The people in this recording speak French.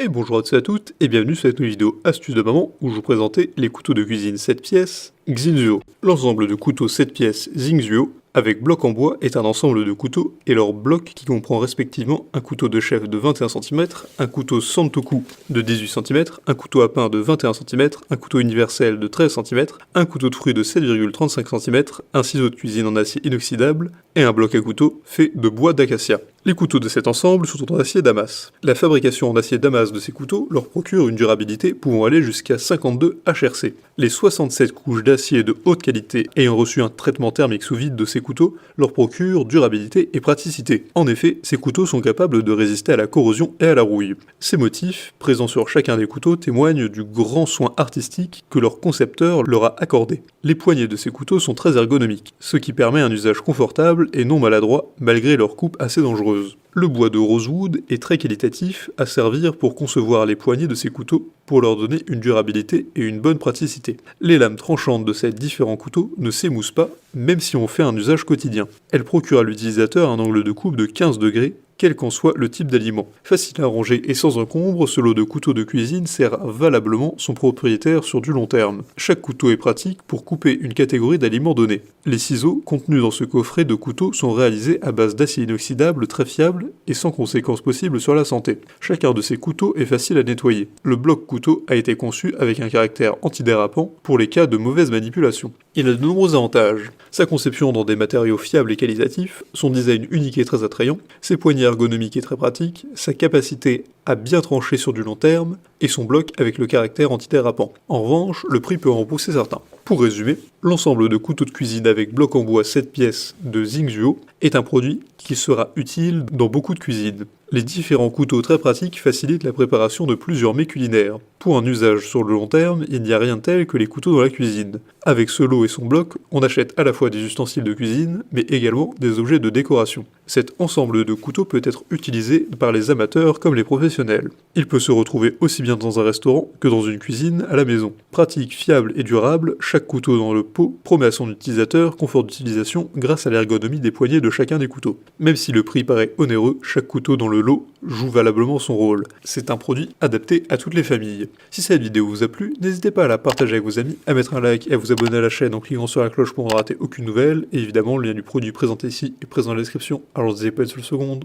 Et bonjour à tous et à toutes, et bienvenue sur cette nouvelle vidéo astuce de maman où je vous présentais les couteaux de cuisine 7 pièces Xinzuo. L'ensemble de couteaux 7 pièces Xinzuo avec bloc en bois est un ensemble de couteaux et leur bloc qui comprend respectivement un couteau de chef de 21 cm, un couteau Santoku de 18 cm, un couteau à pain de 21 cm, un couteau universel de 13 cm, un couteau de fruits de 7,35 cm, un ciseau de cuisine en acier inoxydable et un bloc à couteau fait de bois d'acacia. Les couteaux de cet ensemble sont en acier damas. La fabrication en acier damas de ces couteaux leur procure une durabilité pouvant aller jusqu'à 52 HRC. Les 67 couches d'acier de haute qualité ayant reçu un traitement thermique sous vide de ces couteaux leur procurent durabilité et praticité. En effet, ces couteaux sont capables de résister à la corrosion et à la rouille. Ces motifs, présents sur chacun des couteaux, témoignent du grand soin artistique que leur concepteur leur a accordé. Les poignets de ces couteaux sont très ergonomiques, ce qui permet un usage confortable et non maladroit malgré leur coupe assez dangereuse. Le bois de rosewood est très qualitatif à servir pour concevoir les poignées de ces couteaux pour leur donner une durabilité et une bonne praticité. Les lames tranchantes de ces différents couteaux ne s'émoussent pas, même si on fait un usage quotidien. Elles procurent à l'utilisateur un angle de coupe de 15 degrés, quel qu'en soit le type d'aliment. Facile à ranger et sans encombre, ce lot de couteaux de cuisine sert valablement son propriétaire sur du long terme. Chaque couteau est pratique pour couper une catégorie d'aliments donnés. Les ciseaux contenus dans ce coffret de couteaux sont réalisés à base d'acier inoxydable très fiable et sans conséquences possibles sur la santé. Chacun de ces couteaux est facile à nettoyer. Le bloc couteau a été conçu avec un caractère antidérapant pour les cas de mauvaise manipulation. Il a de nombreux avantages. Sa conception dans des matériaux fiables et qualitatifs, son design unique et très attrayant, ses poignées ergonomiques et très pratiques, sa capacité à bien trancher sur du long terme, et son bloc avec le caractère antidérapant. En revanche, le prix peut en repousser certains. Pour résumer, l'ensemble de couteaux de cuisine avec bloc en bois 7 pièces de Xinzuo est un produit qui sera utile dans beaucoup de cuisines. Les différents couteaux très pratiques facilitent la préparation de plusieurs mets culinaires. Pour un usage sur le long terme, il n'y a rien de tel que les couteaux dans la cuisine. Avec ce lot et son bloc, on achète à la fois des ustensiles de cuisine, mais également des objets de décoration. Cet ensemble de couteaux peut être utilisé par les amateurs comme les professionnels. Il peut se retrouver aussi bien dans un restaurant que dans une cuisine à la maison. Pratique, fiable et durable, chaque couteau dans le pot promet à son utilisateur confort d'utilisation grâce à l'ergonomie des poignets de chacun des couteaux. Même si le prix paraît onéreux, chaque couteau dans le lot joue valablement son rôle. C'est un produit adapté à toutes les familles. Si cette vidéo vous a plu, n'hésitez pas à la partager avec vos amis, à mettre un like et à vous abonner à la chaîne en cliquant sur la cloche pour ne rater aucune nouvelle, et évidemment le lien du produit présenté ici est présent dans la description, alors n'hésitez pas à être sur le seconde.